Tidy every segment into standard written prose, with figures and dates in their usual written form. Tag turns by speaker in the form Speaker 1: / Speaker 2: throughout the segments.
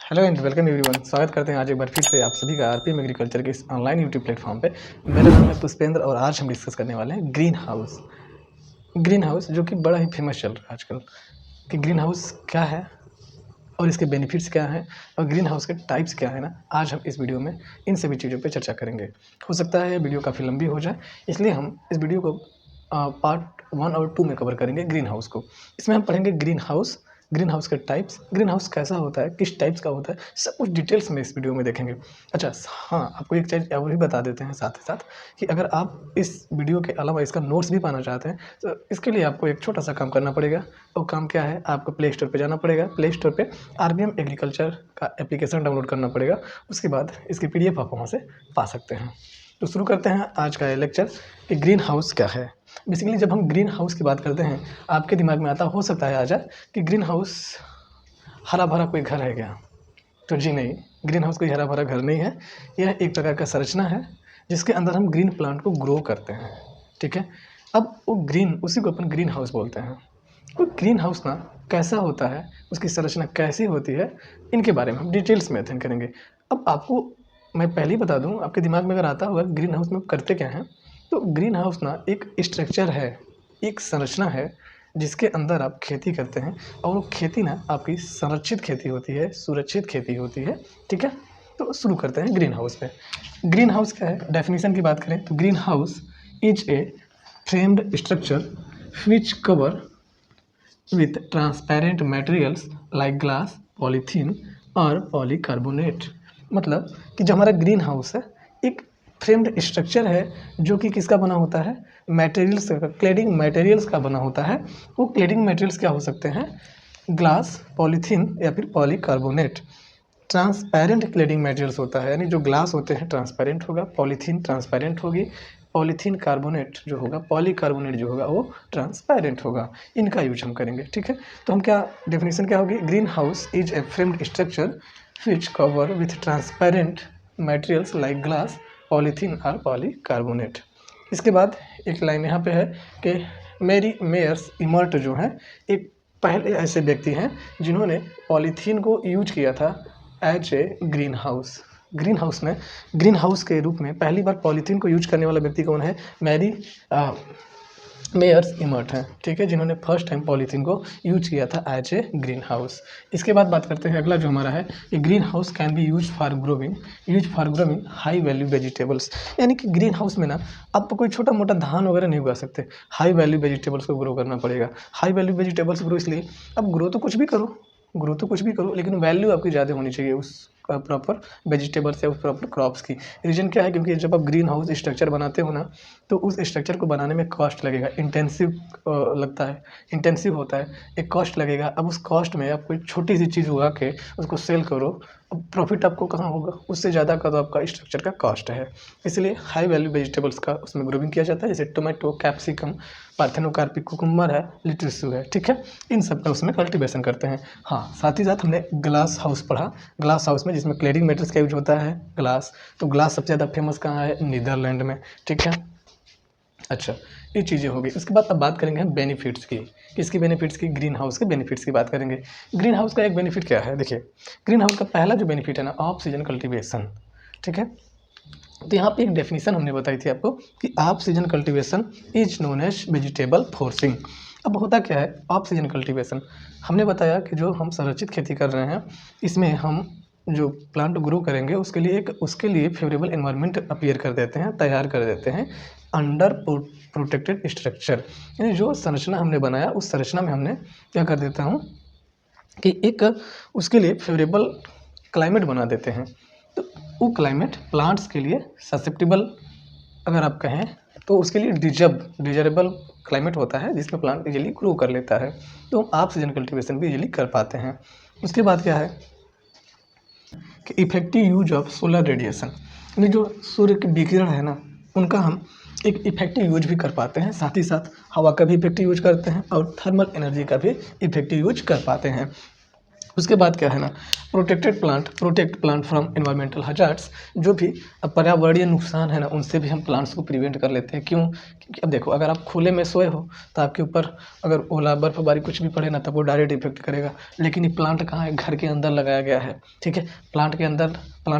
Speaker 1: Hello and welcome everyone. स्वागत करते हैं आज एक बार फिर से आप सभी का आरपीएम एग्रीकल्चर के इस ऑनलाइन यूट्यूब प्लेटफॉर्म पे। मेरा नाम है पुष्पेंद्र और आज हम डिस्कस करने वाले हैं ग्रीन हाउस। ग्रीन हाउस जो कि बड़ा ही फेमस चल रहा है आजकल कि ग्रीन हाउस क्या है और इसके बेनिफिट्स क्या हैं और ग्रीन हाउस के टाइप्स क्या है ना, आज हम इस वीडियो में इन सभी चीज़ों पर चर्चा करेंगे। हो सकता है ये वीडियो काफ़ी लंबी हो जाए, इसलिए हम इस वीडियो को पार्ट 1 और 2 में कवर करेंगे ग्रीन हाउस को। इसमें हम पढ़ेंगे ग्रीन हाउस के टाइप्स, ग्रीन हाउस कैसा होता है, किस टाइप्स का होता है, सब कुछ डिटेल्स में इस वीडियो में देखेंगे। अच्छा हाँ, आपको एक चीज़ और भी बता देते हैं साथ ही साथ कि अगर आप इस वीडियो के अलावा इसका नोट्स भी पाना चाहते हैं तो इसके लिए आपको एक छोटा सा काम करना पड़ेगा। और काम क्या है, आपको प्ले स्टोर पर जाना पड़ेगा। प्ले स्टोर पर आरबीएम एग्रीकल्चर का एप्लीकेशन डाउनलोड करना पड़ेगा। उसके बाद इसकी पीडीएफ आप वहाँ से पा सकते हैं। तो शुरू करते हैं आज का ये लेक्चर कि ग्रीन हाउस क्या है। बेसिकली जब हम ग्रीन हाउस की बात करते हैं, आपके दिमाग में आता हो सकता है आ जाए कि ग्रीन हाउस हरा भरा कोई घर है क्या। तो जी नहीं, ग्रीन हाउस कोई हरा भरा घर नहीं है। यह एक प्रकार का संरचना है जिसके अंदर हम ग्रीन प्लांट को ग्रो करते हैं। ठीक है, अब वो ग्रीन, उसी को अपन ग्रीन हाउस बोलते हैं। तो ग्रीन हाउस ना कैसा होता है, उसकी संरचना कैसी होती है, इनके बारे में हम डिटेल्स में अध्ययन करेंगे। अब आपको मैं पहले ही बता दूं, आपके दिमाग में अगर आता होगा ग्रीन हाउस में करते क्या हैं, तो ग्रीन हाउस ना एक स्ट्रक्चर है, एक संरचना है जिसके अंदर आप खेती करते हैं और वो खेती ना आपकी संरक्षित खेती होती है, सुरक्षित खेती होती है। ठीक है, तो शुरू करते हैं ग्रीन हाउस पे। ग्रीन हाउस क्या है, डेफिनेशन की बात करें तो green house is a framed structure which cover with transparent materials like glass, polythene और पॉलीकार्बोनेट। मतलब कि जो हमारा ग्रीन हाउस है एक फ्रेम्ड स्ट्रक्चर है जो कि किसका बना होता है, मटेरियल्स का, क्लेडिंग मटेरियल्स का बना होता है। वो क्लेडिंग मटेरियल्स क्या हो सकते हैं, ग्लास, पॉलीथीन या फिर पॉलीकार्बोनेट। ट्रांसपेरेंट क्लेडिंग मटेरियल्स होता है, यानी जो ग्लास होते हैं ट्रांसपेरेंट होगा, पॉलीथीन ट्रांसपेरेंट होगी, पॉलीथीन कार्बोनेट जो होगा, पॉलीकार्बोनेट जो होगा वो ट्रांसपेरेंट होगा। इनका यूज हम करेंगे। ठीक है, तो हम क्या डेफिनेशन क्या होगी, green house is a framed structure which cover with transparent materials like glass, polythene और पॉलीकार्बोनेट। इसके बाद एक लाइन यहाँ पे है कि मेरी मेयर्स इमर्ट जो है एक पहले ऐसे व्यक्ति हैं जिन्होंने पॉलीथीन को यूज किया था as a green house. Green house में, ग्रीन हाउस के रूप में पहली बार पॉलीथीन को यूज करने वाला व्यक्ति कौन है, मैरी मेयर्स इमर्ट हैं। ठीक है, जिन्होंने फर्स्ट टाइम पॉलीथीन को यूज किया था एज ए ग्रीन हाउस। इसके बाद बात करते हैं अगला जो हमारा है, कि green house can be use for growing high value vegetables. यानी कि ग्रीन हाउस में ना आप कोई छोटा मोटा धान वगैरह नहीं उगा सकते, हाई वैल्यू वेजिटेबल्स को ग्रो करना पड़ेगा। हाई वैल्यू वेजिटेबल्स ग्रो इसलिए, अब ग्रो तो कुछ भी करो लेकिन वैल्यू आपकी ज़्यादा होनी चाहिए उस प्रॉपर वेजिटेबल्स या उस प्रॉपर क्रॉप्स की। रीज़न क्या है, क्योंकि जब आप ग्रीन हाउस स्ट्रक्चर बनाते हो ना तो उस स्ट्रक्चर को बनाने में कॉस्ट लगेगा, इंटेंसिव लगता है, इंटेंसिव होता है, एक कॉस्ट लगेगा। अब उस कॉस्ट में आप कोई छोटी सी चीज़ उगा के उसको सेल करो, अब प्रॉफिट आपको कहाँ होगा, उससे ज़्यादा का तो आपका स्ट्रक्चर का कॉस्ट है। इसलिए हाई वैल्यू वेजिटेबल्स का उसमें ग्रोविंग किया जाता है, जैसे टोमेटो, कैप्सिकम, पार्थेनोकार्पिक, कुकुम्बर है, लिट्रिसू है। ठीक है, इन सब का उसमें कल्टीवेशन करते हैं। हाँ, साथ ही साथ हमने ग्लास हाउस पढ़ा, ग्लास हाउस में जिसमें क्लेडिंग मटेरियल्स का यूज होता है ग्लास। तो ग्लास सबसे ज़्यादा फेमस कहाँ है, नीदरलैंड में। ठीक है, अच्छा ये चीज़ें हो गई। उसके बाद अब बात करेंगे हम बेनिफिट्स की, किसकी बेनिफिट्स की, ग्रीन हाउस के बेनिफिट्स की बात करेंगे। ग्रीन हाउस का एक बेनिफिट क्या है, देखिए ग्रीन हाउस का पहला जो बेनिफिट है ना, ऑफ सीजन कल्टीवेशन। ठीक है, तो यहाँ पे एक डेफिनेशन हमने बताई थी आपको कि off season cultivation is known as vegetable forcing. अब होता क्या है ऑफ सीजन कल्टीवेशन, हमने बताया कि जो हम संरक्षित खेती कर रहे हैं इसमें हम जो प्लांट ग्रो करेंगे उसके लिए फेवरेबल एनवायरनमेंट अपीयर कर देते हैं, तैयार कर देते हैं अंडर प्रोटेक्टेड स्ट्रक्चर। यानी जो संरचना हमने बनाया उस संरचना में हमने क्या कर देता हूँ कि एक उसके लिए फेवरेबल क्लाइमेट बना देते हैं। तो वो क्लाइमेट प्लांट्स के लिए ससेप्टिबल अगर आप कहें तो उसके लिए डिजरेबल क्लाइमेट होता है जिसमें प्लांट इजीली ग्रो कर लेता है। तो हम ऑफ सीजन कल्टीवेशन भी इजीली कर पाते हैं। उसके बाद क्या है कि effective use of solar radiation, यानी जो सूर्य के विकिरण है ना उनका हम एक इफेक्टिव यूज भी कर पाते हैं, साथ ही साथ हवा का भी इफेक्टिव यूज करते हैं और थर्मल एनर्जी का भी इफेक्टिव यूज कर पाते हैं। उसके बाद क्या है ना, protect plant from environmental hazards. जो भी पर्यावरणीय नुकसान है ना, उनसे भी हम प्लांट्स को प्रिवेंट कर लेते हैं। क्यों? क्योंकि अब देखो, अगर आप खुले में सोए हो तो आपके ऊपर अगर ओला बर्फबारी कुछ भी पड़े ना, तब वो डायरेक्ट इफेक्ट करेगा। लेकिन ये प्लांट कहाँ है? घर के अंदर लगाया गया है। ठीक है, प्लांट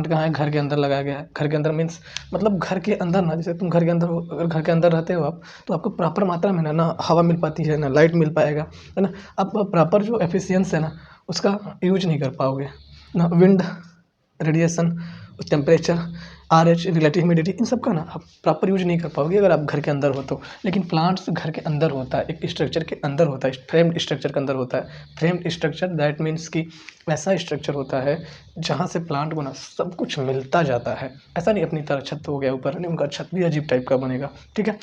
Speaker 1: कहाँ है? घर के अंदर लगाया गया है। घर के अंदर मीन्स मतलब घर के अंदर ना, जैसे तुम घर के अंदर हो, अगर घर के अंदर रहते हो आप, तो आपको प्रॉपर मात्रा में ना हवा मिल पाती है, ना लाइट मिल पाएगा, है ना। आप प्रॉपर जो एफिशिएंसी है ना, उसका यूज नहीं कर पाओगे ना। Wind, radiation, temperature, RH, relative humidity, इन सब का ना आप प्रॉपर यूज नहीं कर पाओगे अगर आप घर के अंदर हो तो। लेकिन प्लांट्स घर के अंदर होता है, एक स्ट्रक्चर के अंदर होता है, फ्रेम्ड स्ट्रक्चर के अंदर होता है। फ्रेम्ड स्ट्रक्चर दैट मीन्स कि ऐसा स्ट्रक्चर होता है जहाँ से प्लांट को ना सब कुछ मिलता जाता है। ऐसा नहीं अपनी तरह छत हो गया ऊपर, नहीं, उनका छत भी अजीब टाइप का बनेगा। ठीक है,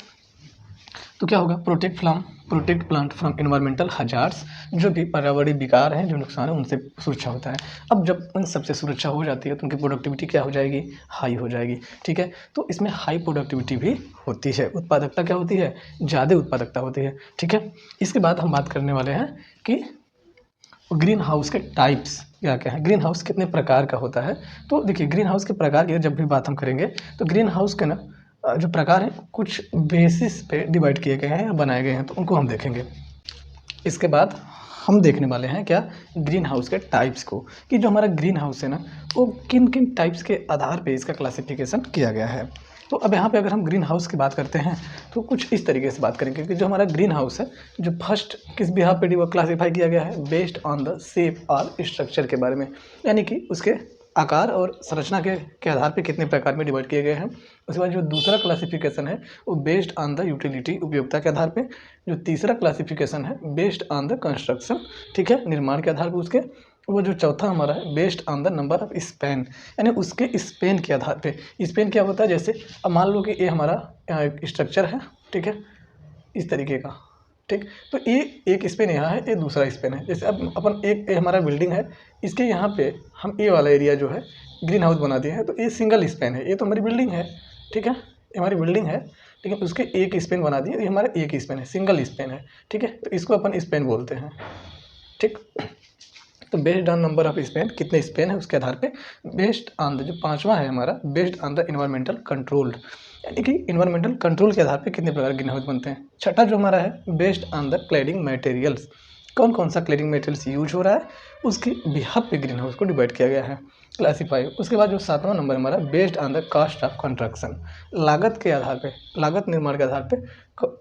Speaker 1: तो क्या होगा? Protect plant from environmental hazards. जो भी पर्यावरणीय विकार हैं, जो नुकसान है, उनसे सुरक्षा होता है। अब जब उन सबसे सुरक्षा हो जाती है तो उनकी प्रोडक्टिविटी क्या हो जाएगी? हाई हो जाएगी। ठीक है, तो इसमें हाई प्रोडक्टिविटी भी होती है। उत्पादकता क्या होती है? ज़्यादा उत्पादकता होती है। ठीक है, इसके बाद हम बात करने वाले हैं कि ग्रीन हाउस के टाइप्स क्या क्या है, ग्रीन हाउस कितने प्रकार का होता है। तो देखिए, ग्रीन हाउस के प्रकार की जब भी बात हम करेंगे तो ग्रीन हाउस के ना जो प्रकार हैं कुछ बेसिस पे डिवाइड किए गए हैं या बनाए गए हैं, तो उनको हम देखेंगे। इसके बाद हम देखने वाले हैं क्या? ग्रीन हाउस के टाइप्स को, कि जो हमारा ग्रीन हाउस है ना, वो किन किन टाइप्स के आधार पे इसका क्लासिफिकेशन किया गया है। तो अब यहाँ पे अगर हम ग्रीन हाउस की बात करते हैं तो कुछ इस तरीके से बात करेंगे कि जो हमारा ग्रीन हाउस है, जो फर्स्ट किस बिहाफ पे क्लासीफाई किया गया है? बेस्ड ऑन द शेप और स्ट्रक्चर के बारे में, यानी कि उसके आकार और संरचना के आधार पे कितने प्रकार में डिवाइड किए गए हैं। उसके बाद जो दूसरा क्लासिफिकेशन है वो बेस्ड ऑन द यूटिलिटी, उपयोगिता के आधार पे। जो तीसरा क्लासिफिकेशन है बेस्ड ऑन द कंस्ट्रक्शन, ठीक है, निर्माण के आधार पे उसके। वो जो चौथा हमारा है based on the number of Spain, यानी उसके स्पेन के आधार पे। स्पेन क्या होता है? जैसे अब मान लो कि ये हमारा स्ट्रक्चर है, ठीक है, इस तरीके का, ठीक, तो ये एक स्पेन यहाँ है, ये दूसरा स्पेन है। जैसे अब अपन ये हमारा बिल्डिंग है, इसके यहाँ पे हम ये वाला एरिया जो है ग्रीन हाउस बना दिए हैं, तो ये सिंगल स्पेन है, ये तो हमारी बिल्डिंग है, ठीक है, ये हमारी बिल्डिंग है, ठीक है, उसके एक स्पेन बना दिए, ये हमारा एक स्पेन है, सिंगल स्पेन है, ठीक है, तो इसको अपन स्पेन बोलते हैं। ठीक, तो based on number of Spain, कितने स्पेन है उसके आधार पे। बेस्ड ऑन द, जो पांचवा है हमारा, based on the environmental controlled, यानी कि इन्वायरमेंटल कंट्रोल के आधार पे कितने प्रकार के ग्रीन हाउस बनते हैं। छठा जो हमारा है based on the cladding materials, कौन कौन सा क्लैडिंग मटेरियल्स यूज हो रहा है, उसके बिहाफ पे ग्रीन हाउस को डिवाइड किया गया है, क्लासीफाई। उसके बाद जो सातवां नंबर हमारा based on the cost of construction, लागत के आधार पे, लागत निर्माण के आधार पे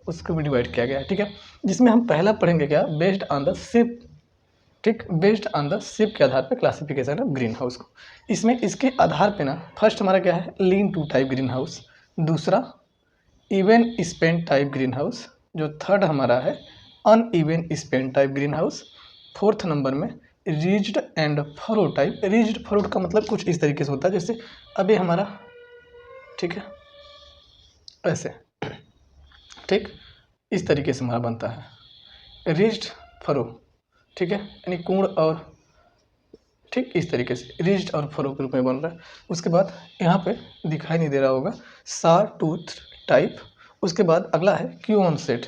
Speaker 1: उसको भी डिवाइड किया गया है। ठीक है, जिसमें हम पहला पढ़ेंगे क्या? बेस्ड ऑन द शिप, ठीक, बेस्ड ऑन द शिप के आधार पे क्लासिफिकेशन ऑफ ग्रीन हाउस को। इसमें इसके आधार पे ना फर्स्ट हमारा क्या है? Lean to type green house, दूसरा even span type green house, जो थर्ड हमारा है uneven span type green house, fourth number में ridged and furrow type. Ridged furrow का मतलब कुछ इस तरीके से होता है, जैसे अभी हमारा, ठीक है, ऐसे, ठीक, इस तरीके से हमारा बनता है रिज्ड फरो, ठीक है, यानी कोण और, ठीक, इस तरीके से रिज्ड और फरो के रूप में बन रहा है। उसके बाद यहाँ पे दिखाई नहीं दे रहा होगा, सा टूथ टाइप। उसके बाद अगला है क्यूऑनसेट,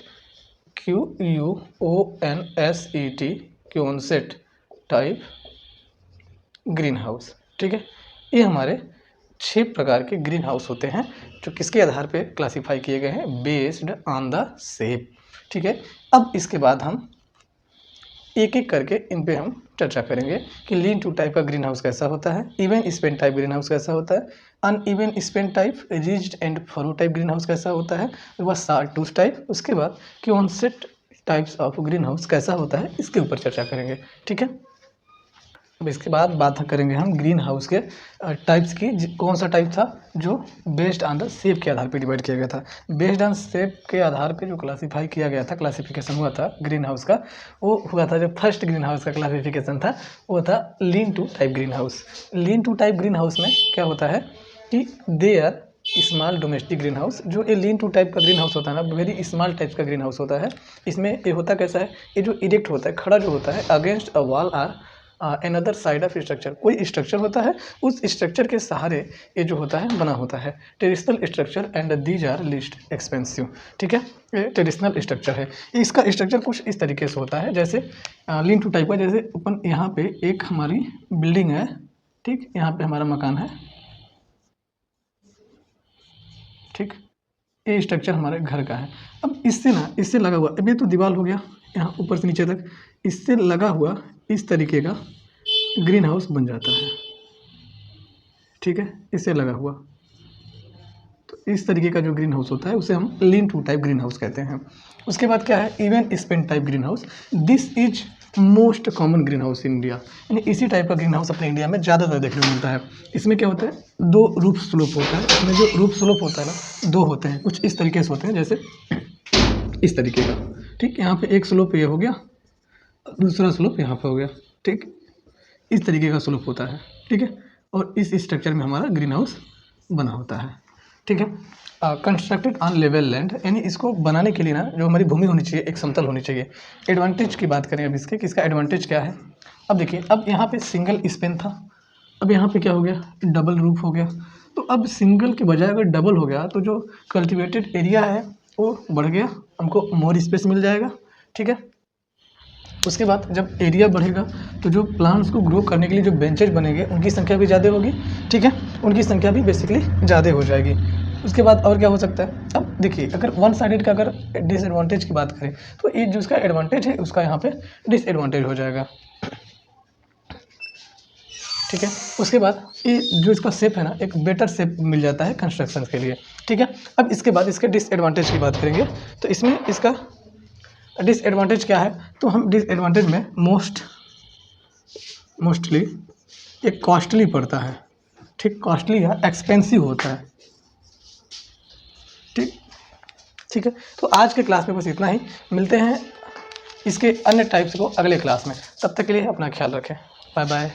Speaker 1: QUONSET, क्यूऑनसेट टाइप ग्रीन हाउस। ठीक है, ये हमारे 6 प्रकार के ग्रीन हाउस होते हैं, जो किसके आधार पे क्लासीफाई किए गए हैं? Based on the shape. ठीक है, अब इसके बाद हम एक एक करके इन पे हम चर्चा करेंगे कि लीन टू टाइप का ग्रीन हाउस कैसा होता है, even span type green house कैसा होता है, uneven span type, rigid and furrow type green house कैसा होता है, उसके बाद सा टूथ टाइप, उसके बाद क्योनसेट टाइप्स ऑफ ग्रीन हाउस कैसा होता है, इसके ऊपर चर्चा करेंगे। ठीक है, अब इसके बाद बात करेंगे हम ग्रीन हाउस के टाइप्स की। कौन सा टाइप था? जो बेस्ड ऑन द शेप के आधार पे डिवाइड किया गया था। बेस्ड ऑन शेप के आधार पे जो क्लासीफाई किया गया था, क्लासिफिकेशन हुआ था ग्रीन हाउस का, वो हुआ था, जो फर्स्ट ग्रीन हाउस का क्लासिफिकेशन था वो था lean to type green house. Lean to type green house में क्या होता है कि they are small domestic green house. जो ये लीन टू टाइप का ग्रीन हाउस होता है ना, वेरी स्मॉल टाइप का ग्रीन हाउस होता है। इसमें ये होता कैसा है? ये जो इरेक्ट होता है, खड़ा जो होता है, against a wall or another side of structure, कोई स्ट्रक्चर होता है, उस स्ट्रक्चर के सहारे ये जो होता है बना होता है। Traditional structure and these are least expensive, ठीक है, ये ट्रेडिशनल स्ट्रक्चर है। इसका स्ट्रक्चर कुछ इस तरीके से होता है, जैसे लीन टू टाइप का, जैसे अपन यहाँ पे एक हमारी बिल्डिंग है, ठीक, यहाँ पे हमारा मकान है, ठीक, ये स्ट्रक्चर हमारे घर का है। अब इससे लगा हुआ, अब ये तो दीवार हो गया यहाँ ऊपर से नीचे तक, इससे लगा हुआ इस तरीके का ग्रीन हाउस बन जाता है, ठीक है, इससे लगा हुआ। तो इस तरीके का जो ग्रीन हाउस होता है उसे हम lean to type green house कहते हैं। उसके बाद क्या है, even span type green house, this is most common green house in India, यानी इसी टाइप का ग्रीन हाउस अपने इंडिया में ज़्यादातर देखने को मिलता है। इसमें क्या होता है, 2 रूफ स्लोप होता है, इसमें जो रूफ स्लोप होता है ना 2 होते हैं, कुछ इस तरीके से होते हैं, जैसे इस तरीके का, ठीक, यहाँ पे एक स्लोप ये हो गया, दूसरा स्लोप यहाँ पे हो गया, ठीक, इस तरीके का स्लोप होता है, ठीक है, और इस स्ट्रक्चर में हमारा ग्रीन हाउस बना होता है, ठीक है। कंस्ट्रक्टेड ऑन लेवल लैंड, यानी इसको बनाने के लिए ना जो हमारी भूमि होनी चाहिए एक समतल होनी चाहिए। एडवांटेज की बात करें अब इसके, कि इसका एडवांटेज क्या है। अब देखिए, अब यहाँ पे सिंगल स्पेन था, अब यहाँ पे क्या हो गया, डबल रूफ हो गया। तो अब सिंगल के बजाय अगर डबल हो गया तो जो कल्टिवेटेड एरिया है वो बढ़ गया, हमको मोर स्पेस मिल जाएगा, ठीक है। उसके बाद जब एरिया बढ़ेगा तो जो प्लांट्स को ग्रो करने के लिए जो बेंचेज बनेंगे उनकी संख्या भी ज़्यादा होगी, ठीक है, उनकी संख्या भी बेसिकली ज़्यादा हो जाएगी। उसके बाद और क्या हो सकता है, अब देखिए अगर वन साइडेड का अगर डिसएडवांटेज की बात करें तो ये जो उसका एडवांटेज है उसका यहाँ पे डिसएडवांटेज हो जाएगा, ठीक है। उसके बाद ये जो इसका शेप है ना, एक बेटर शेप मिल जाता है कंस्ट्रक्शन के लिए, ठीक है। अब इसके बाद इसके डिसएडवांटेज की बात करेंगे तो इसमें इसका डिसएडवांटेज क्या है, तो हम डिसएडवांटेज में मोस्टली ये कॉस्टली पड़ता है, ठीक, कॉस्टली या एक्सपेंसिव होता है, ठीक, ठीक है। तो आज के क्लास में बस इतना ही, मिलते हैं इसके अन्य टाइप्स को अगले क्लास में, तब तक के लिए अपना ख्याल रखें, बाय बाय।